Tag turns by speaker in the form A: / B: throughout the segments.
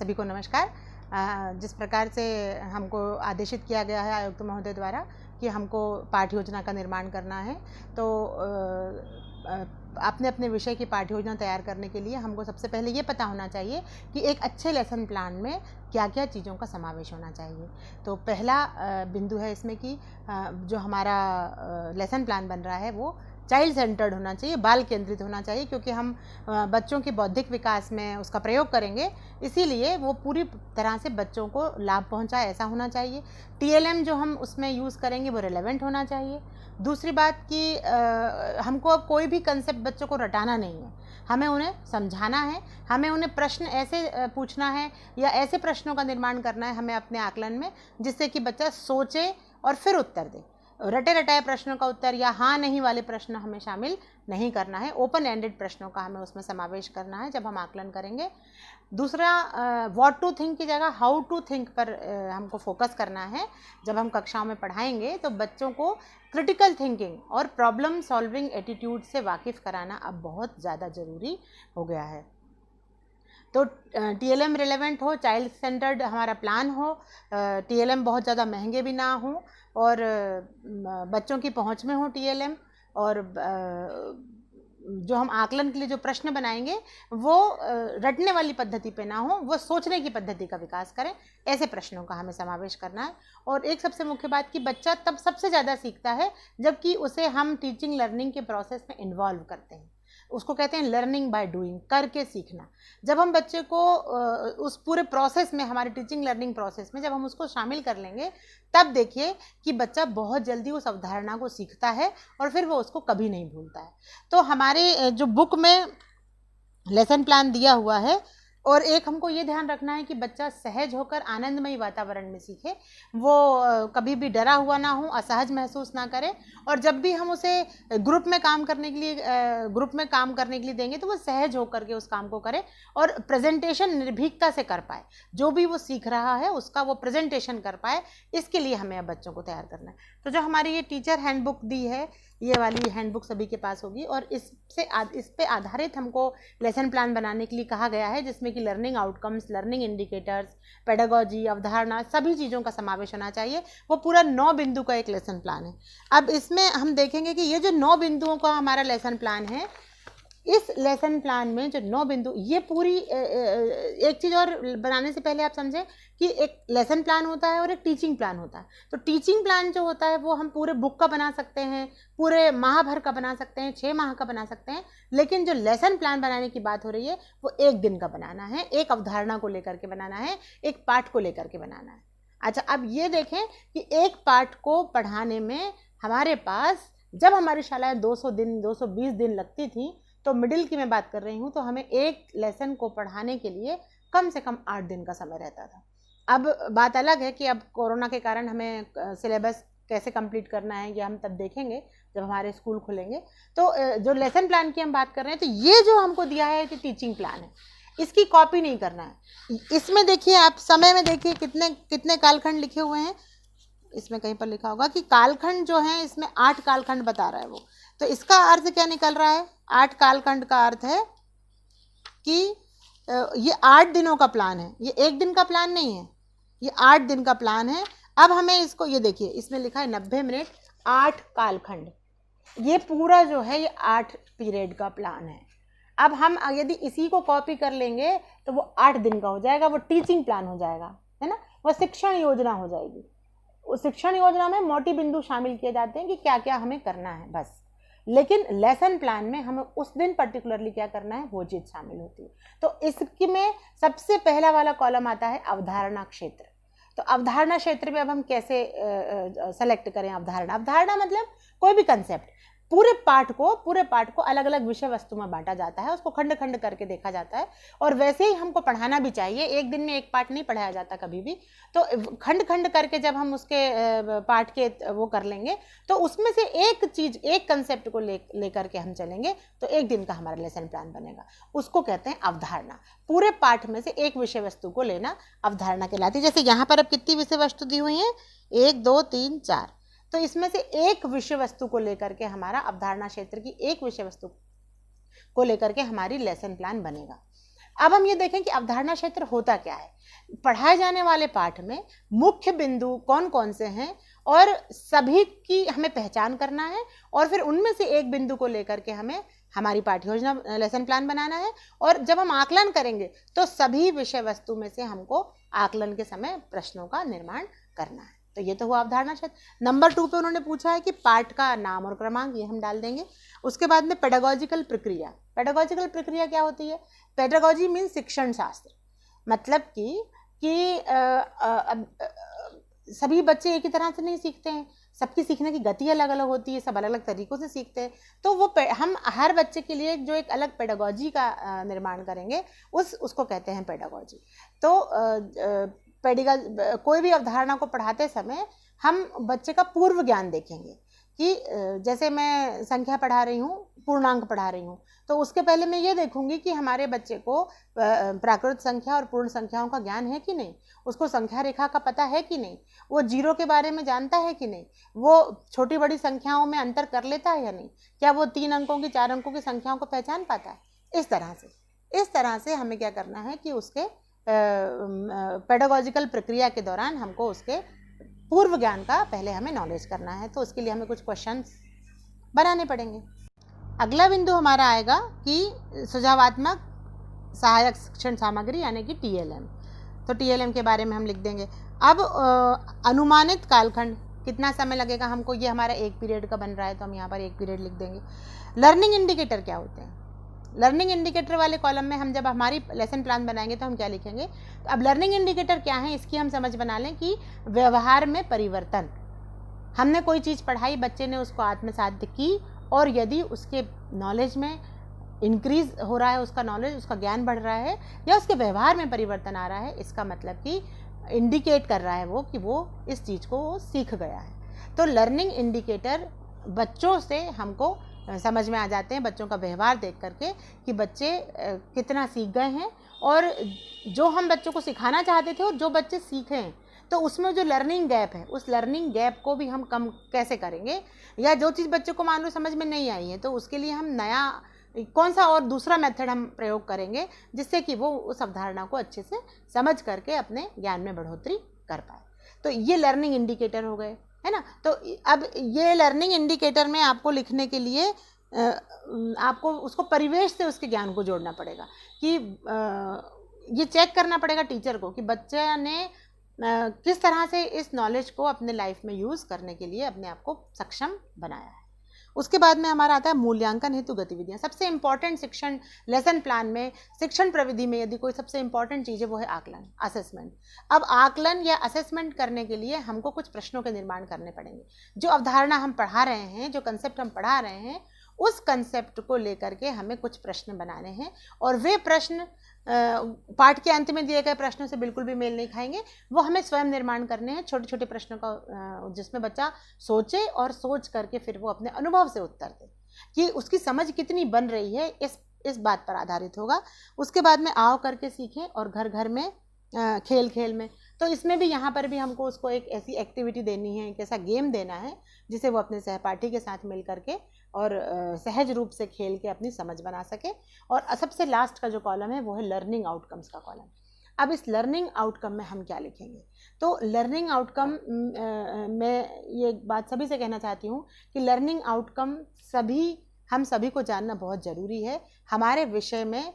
A: सभी को नमस्कार। जिस प्रकार से हमको आदेशित किया गया है आयुक्त महोदय द्वारा कि हमको पाठ्य योजना का निर्माण करना है, तो अपने अपने विषय की पाठ्य योजना तैयार करने के लिए हमको सबसे पहले ये पता होना चाहिए कि एक अच्छे लेसन प्लान में क्या क्या चीज़ों का समावेश होना चाहिए। तो पहला बिंदु है इसमें कि जो हमारा लेसन प्लान बन रहा है वो चाइल्ड सेंटर्ड होना चाहिए, बाल केंद्रित होना चाहिए, क्योंकि हम बच्चों के बौद्धिक विकास में उसका प्रयोग करेंगे, इसीलिए वो पूरी तरह से बच्चों को लाभ पहुंचाए ऐसा होना चाहिए। टीएलएम जो हम उसमें यूज़ करेंगे वो रिलेवेंट होना चाहिए। दूसरी बात कि हमको अब कोई भी कंसेप्ट बच्चों को रटाना नहीं है, हमें उन्हें समझाना है, हमें उन्हें प्रश्न ऐसे पूछना है या ऐसे प्रश्नों का निर्माण करना है हमें अपने आकलन में, जिससे कि बच्चा सोचे और फिर उत्तर दे। रटे रटाए प्रश्नों का उत्तर या हाँ नहीं वाले प्रश्न हमें शामिल नहीं करना है, ओपन एंडेड प्रश्नों का हमें उसमें समावेश करना है जब हम आकलन करेंगे। दूसरा, व्हाट टू थिंक की जगह हाउ टू थिंक पर हमको फोकस करना है। जब हम कक्षाओं में पढ़ाएंगे तो बच्चों को क्रिटिकल थिंकिंग और प्रॉब्लम सॉल्विंग एटीट्यूड से वाकिफ़ कराना अब बहुत ज़्यादा ज़रूरी हो गया है। तो टीएलएम रिलेवेंट हो, चाइल्ड सेंटर्ड हमारा प्लान हो, टीएलएम बहुत ज़्यादा महंगे भी ना हो और बच्चों की पहुंच में हो टीएलएम, और जो हम आकलन के लिए जो प्रश्न बनाएंगे वो रटने वाली पद्धति पे ना हो, वो सोचने की पद्धति का विकास करें, ऐसे प्रश्नों का हमें समावेश करना है। और एक सबसे मुख्य बात कि बच्चा तब सबसे ज़्यादा सीखता है जबकि उसे हम टीचिंग लर्निंग के प्रोसेस में इन्वॉल्व करते हैं। उसको कहते हैं लर्निंग बाय डूइंग, करके सीखना। जब हम बच्चे को उस पूरे प्रोसेस में, हमारे टीचिंग लर्निंग प्रोसेस में जब हम उसको शामिल कर लेंगे, तब देखिए कि बच्चा बहुत जल्दी उस अवधारणा को सीखता है और फिर वो उसको कभी नहीं भूलता है। तो हमारे जो बुक में लेसन प्लान दिया हुआ है, और एक हमको ये ध्यान रखना है कि बच्चा सहज होकर आनंदमयी वातावरण में सीखे, वो कभी भी डरा हुआ ना हो, असहज महसूस ना करे, और जब भी हम उसे ग्रुप में काम करने के लिए देंगे तो वो सहज होकर के उस काम को करे और प्रेजेंटेशन निर्भीकता से कर पाए, जो भी वो सीख रहा है उसका वो प्रेजेंटेशन कर पाए, इसके लिए हमें अब बच्चों को तैयार करना है। तो जो हमारी ये टीचर हैंडबुक दी है, ये वाली हैंडबुक सभी के पास होगी, और इस पे आधारित हमको लेसन प्लान बनाने के लिए कहा गया है, जिसमें कि learning outcomes, learning indicators, pedagogy, अवधारणा, सभी चीज़ों का समावेश होना चाहिए। वो पूरा 9 बिंदु का एक लेसन प्लान है। अब इसमें हम देखेंगे कि ये जो 9 बिंदुओं का हमारा लेसन प्लान है, इस लेसन प्लान में जो 9 बिंदु, ये पूरी एक चीज़ और बनाने से पहले आप समझें कि एक लेसन प्लान होता है और एक टीचिंग प्लान होता है। तो टीचिंग प्लान जो होता है वो हम पूरे बुक का बना सकते हैं, पूरे माह भर का बना सकते हैं, 6 माह का बना सकते हैं, लेकिन जो लेसन प्लान बनाने की बात हो रही है वो 1 दिन का बनाना है, एक अवधारणा को लेकर के बनाना है, एक पाठ को लेकर के बनाना है। अच्छा, अब ये देखें कि एक पाठ को पढ़ाने में हमारे पास, जब हमारी शालाएँ 200 दिन, 220 दिन लगती थी, तो मिडिल की मैं बात कर रही हूँ, तो हमें एक लेसन को पढ़ाने के लिए कम से कम 8 दिन का समय रहता था। अब बात अलग है कि अब कोरोना के कारण हमें सिलेबस कैसे कंप्लीट करना है, ये हम तब देखेंगे जब हमारे स्कूल खुलेंगे। तो जो लेसन प्लान की हम बात कर रहे हैं, तो ये जो हमको दिया है कि टीचिंग प्लान है, इसकी कॉपी नहीं करना है। इसमें देखिए, आप समय में देखिए कितने कालखंड लिखे हुए हैं। इसमें कहीं पर लिखा होगा कि कालखंड जो है, इसमें 8 कालखंड बता रहा है वो। तो इसका अर्थ क्या निकल रहा है? 8 कालखंड का अर्थ है कि ये 8 दिनों का प्लान है, ये 1 दिन का प्लान नहीं है, ये 8 दिन का प्लान है। अब हमें इसको, ये देखिए इसमें लिखा है 90 मिनट 8 कालखंड, ये पूरा जो है ये 8 पीरियड का प्लान है। अब हम यदि इसी को कॉपी कर लेंगे तो वो 8 दिन का हो जाएगा, वो टीचिंग प्लान हो जाएगा, है ना, वो शिक्षण योजना हो जाएगी। उस शिक्षण योजना में मोटी बिंदु शामिल किए जाते हैं कि क्या क्या हमें करना है बस, लेकिन लेसन प्लान में हमें उस दिन पर्टिकुलरली क्या करना है वो चीज़ शामिल होती है। तो इसमें सबसे पहला वाला कॉलम आता है अवधारणा क्षेत्र। तो अवधारणा क्षेत्र में अब हम कैसे सेलेक्ट करें अवधारणा मतलब कोई भी कंसेप्ट। पूरे पाठ को अलग अलग विषय वस्तु में बांटा जाता है, उसको खंड खंड करके देखा जाता है, और वैसे ही हमको पढ़ाना भी चाहिए। एक दिन में एक पाठ नहीं पढ़ाया जाता कभी भी, तो खंड खंड करके जब हम उसके पाठ के वो कर लेंगे, तो उसमें से एक चीज, एक कंसेप्ट को लेकर के हम चलेंगे, तो 1 दिन का हमारा लेसन प्लान बनेगा। उसको कहते हैं अवधारणा। पूरे पाठ में से एक विषय वस्तु को लेना अवधारणा कहलाती है। जैसे यहाँ पर अब कितनी विषय वस्तु दी हुई है? 1 2 3 4। तो इसमें से एक विषय वस्तु को लेकर के हमारा अवधारणा क्षेत्र की एक विषय वस्तु को लेकर के हमारी लेसन प्लान बनेगा। अब हम ये देखें कि अवधारणा क्षेत्र होता क्या है। पढ़ाए जाने वाले पाठ में मुख्य बिंदु कौन कौन से हैं और सभी की हमें पहचान करना है, और फिर उनमें से एक बिंदु को लेकर के हमें हमारी पाठ्य योजना लेसन प्लान बनाना है। और जब हम आकलन करेंगे तो सभी विषय वस्तु में से हमको आकलन के समय प्रश्नों का निर्माण करना है। तो ये तो हुआ अवधारणा क्षेत्र। नंबर 2 पे उन्होंने पूछा है कि पाठ का नाम और क्रमांक, ये हम डाल देंगे। उसके बाद में पेडागोजिकल प्रक्रिया। पेडागोजिकल प्रक्रिया क्या होती है? पेडागोजी मीन शिक्षण शास्त्र, मतलब कि सभी बच्चे एक ही तरह से नहीं सीखते हैं, सबकी सीखने की गति अलग अलग होती है, सब अलग अलग तरीकों से सीखते हैं। तो वो हम हर बच्चे के लिए जो एक अलग पेडागोजी का निर्माण करेंगे उसको कहते हैं पेडागोजी। तो कोई भी अवधारणा को पढ़ाते समय हम बच्चे का पूर्व ज्ञान देखेंगे कि जैसे मैं संख्या पढ़ा रही हूँ, पूर्णांक पढ़ा रही हूँ, तो उसके पहले मैं ये देखूंगी कि हमारे बच्चे को प्राकृत संख्या और पूर्ण संख्याओं का ज्ञान है कि नहीं, उसको संख्या रेखा का पता है कि नहीं, वो जीरो के बारे में जानता है कि नहीं, वो छोटी बड़ी संख्याओं में अंतर कर लेता है या नहीं, क्या वो 3 अंकों की 4 अंकों की संख्याओं को पहचान पाता है। इस तरह से हमें क्या करना है कि उसके पेडागोजिकल प्रक्रिया के दौरान हमको उसके पूर्व ज्ञान का पहले हमें नॉलेज करना है। तो उसके लिए हमें कुछ क्वेश्चंस बनाने पड़ेंगे। अगला बिंदु हमारा आएगा कि सुझावात्मक सहायक शिक्षण सामग्री यानी कि TLM। तो TLM के बारे में हम लिख देंगे। अब अनुमानित कालखंड, कितना समय लगेगा हमको, ये हमारा 1 पीरियड का बन रहा है तो हम यहाँ पर 1 पीरियड लिख देंगे। लर्निंग इंडिकेटर क्या होते हैं? लर्निंग इंडिकेटर वाले कॉलम में हम जब हमारी लेसन प्लान बनाएंगे तो हम क्या लिखेंगे? तो अब लर्निंग इंडिकेटर क्या है इसकी हम समझ बना लें कि व्यवहार में परिवर्तन। हमने कोई चीज़ पढ़ाई, बच्चे ने उसको आत्मसात की, और यदि उसके नॉलेज में इंक्रीज हो रहा है, उसका नॉलेज, उसका ज्ञान बढ़ रहा है, या उसके व्यवहार में परिवर्तन आ रहा है, इसका मतलब कि इंडिकेट कर रहा है वो कि वो इस चीज़ को वो सीख गया है। तो लर्निंग इंडिकेटर बच्चों से हमको समझ में आ जाते हैं, बच्चों का व्यवहार देख करके कि बच्चे कितना सीख गए हैं, और जो हम बच्चों को सिखाना चाहते थे और जो बच्चे सीखे हैं, तो उसमें जो लर्निंग गैप है, उस लर्निंग गैप को भी हम कम कैसे करेंगे, या जो चीज़ बच्चे को मान लो समझ में नहीं आई है तो उसके लिए हम नया कौन सा और दूसरा मेथड हम प्रयोग करेंगे जिससे कि वो उस अवधारणा को अच्छे से समझ करके अपने ज्ञान में बढ़ोतरी कर पाए। तो ये लर्निंग इंडिकेटर हो गए, है ना। तो अब ये लर्निंग इंडिकेटर में आपको लिखने के लिए आपको उसको परिवेश से उसके ज्ञान को जोड़ना पड़ेगा कि ये चेक करना पड़ेगा टीचर को कि बच्चे ने किस तरह से इस नॉलेज को अपने लाइफ में यूज़ करने के लिए अपने आप को सक्षम बनाया है। उसके बाद में हमारा आता है मूल्यांकन हेतु गतिविधियाँ। सबसे इम्पॉर्टेंट शिक्षण लेसन प्लान में, शिक्षण प्रविधि में यदि कोई सबसे इम्पॉर्टेंट चीज़ है वो है आकलन, असेसमेंट। अब आकलन या असेसमेंट करने के लिए हमको कुछ प्रश्नों के निर्माण करने पड़ेंगे। जो अवधारणा हम पढ़ा रहे हैं, जो कंसेप्ट हम पढ़ा रहे हैं, उस कंसेप्ट को लेकर के हमें कुछ प्रश्न बनाने हैं, और वे प्रश्न पाठ के अंत में दिए गए प्रश्नों से बिल्कुल भी मेल नहीं खाएंगे, वो हमें स्वयं निर्माण करने हैं, छोटे छोटे प्रश्नों का, जिसमें बच्चा सोचे और सोच करके फिर वो अपने अनुभव से उत्तर दे कि उसकी समझ कितनी बन रही है, इस बात पर आधारित होगा। उसके बाद में आओ करके सीखें और घर घर में, खेल खेल में, तो इसमें भी यहाँ पर भी हमको उसको एक ऐसी एक्टिविटी देनी है, एक ऐसा गेम देना है जिसे वो अपने सहपाठी के साथ मिल करके और सहज रूप से खेल के अपनी समझ बना सके। और सबसे लास्ट का जो कॉलम है वो है लर्निंग आउटकम्स का कॉलम। अब इस लर्निंग आउटकम में हम क्या लिखेंगे? तो लर्निंग आउटकम में ये बात सभी से कहना चाहती हूँ कि लर्निंग आउटकम हम सभी को जानना बहुत ज़रूरी है। हमारे विषय में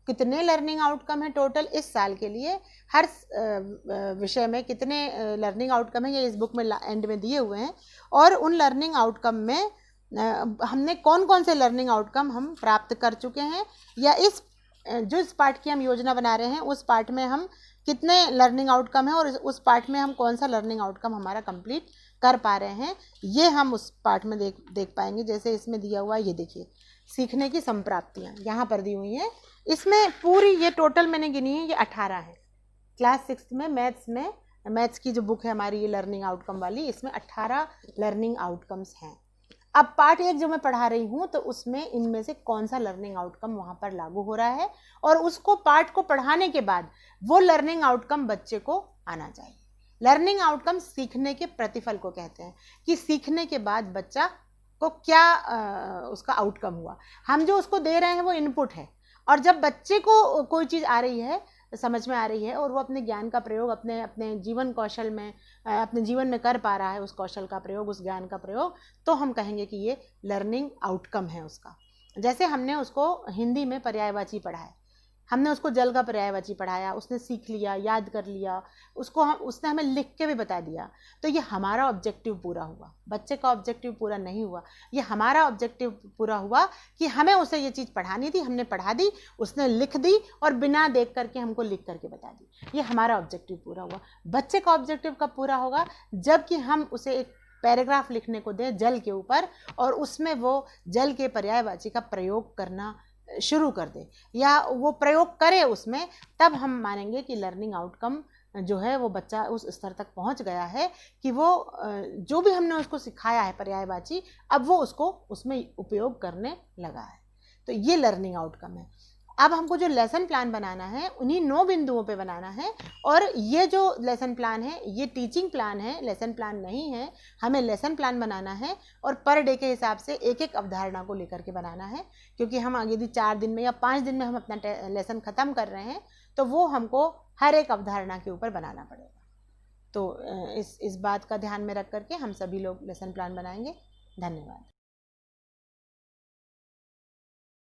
A: कितने लर्निंग आउटकम है टोटल इस साल के लिए, हर विषय में कितने लर्निंग आउटकम है, ये इस बुक में एंड में दिए हुए हैं। और उन लर्निंग आउटकम में हमने कौन कौन से लर्निंग आउटकम हम प्राप्त कर चुके हैं, या इस पाठ की हम योजना बना रहे हैं उस पाठ में हम कितने लर्निंग आउटकम है, और उस पाठ में हम कौन सा लर्निंग आउटकम हमारा कंप्लीट कर पा रहे हैं, ये हम उस पाठ में देख पाएंगे। जैसे इसमें दिया हुआ ये देखिए, सीखने की संप्राप्तियाँ यहाँ पर दी हुई हैं। इसमें पूरी ये टोटल मैंने गिनी है, ये 18 है। क्लास 6 में मैथ्स की जो बुक है हमारी ये लर्निंग आउटकम वाली, इसमें 18 लर्निंग आउटकम्स हैं। अब पार्ट 1 जो मैं पढ़ा रही हूँ तो उसमें इनमें से कौन सा लर्निंग आउटकम वहाँ पर लागू हो रहा है, और उसको पार्ट को पढ़ाने के बाद वो लर्निंग आउटकम बच्चे को आना चाहिए। लर्निंग आउटकम सीखने के प्रतिफल को कहते हैं कि सीखने के बाद बच्चा को क्या उसका आउटकम हुआ। हम जो उसको दे रहे हैं वो इनपुट है, और जब बच्चे को कोई चीज़ आ रही है, समझ में आ रही है, और वो अपने ज्ञान का प्रयोग अपने अपने जीवन कौशल में, अपने जीवन में कर पा रहा है, उस कौशल का प्रयोग, उस ज्ञान का प्रयोग, तो हम कहेंगे कि ये लर्निंग आउटकम है उसका। जैसे हमने उसको हिंदी में पर्यायवाची पढ़ा है, हमने उसको जल का पर्यायवाची पढ़ाया, उसने सीख लिया, याद कर लिया, उसने हमें लिख के भी बता दिया, तो ये हमारा ऑब्जेक्टिव पूरा हुआ। बच्चे का ऑब्जेक्टिव पूरा नहीं हुआ, ये हमारा ऑब्जेक्टिव पूरा हुआ कि हमें उसे ये चीज़ पढ़ानी थी, हमने पढ़ा दी, उसने लिख दी और बिना देख करके हमको लिख करके बता दी, ये हमारा ऑब्जेक्टिव पूरा हुआ। बच्चे का ऑब्जेक्टिव कब पूरा होगा? जबकि हम उसे एक पैराग्राफ लिखने को दें जल के ऊपर, और उसमें वो जल के पर्यायवाची का प्रयोग करना शुरू कर दे, या वो प्रयोग करे उसमें, तब हम मानेंगे कि लर्निंग आउटकम जो है वो बच्चा उस स्तर तक पहुंच गया है कि वो जो भी हमने उसको सिखाया है पर्यायवाची, अब वो उसको उसमें उपयोग करने लगा है। तो ये लर्निंग आउटकम है। अब हमको जो लेसन प्लान बनाना है उन्हीं 9 बिंदुओं पे बनाना है, और ये जो लेसन प्लान है ये टीचिंग प्लान है, लेसन प्लान नहीं है। हमें लेसन प्लान बनाना है और पर डे के हिसाब से एक एक अवधारणा को लेकर के बनाना है, क्योंकि हम यदि 4 दिन में या 5 दिन में हम अपना लेसन ख़त्म कर रहे हैं तो वो हमको हर एक अवधारणा के ऊपर बनाना पड़ेगा। तो इस बात का ध्यान में रख करके हम सभी लोग लेसन प्लान बनाएंगे। धन्यवाद।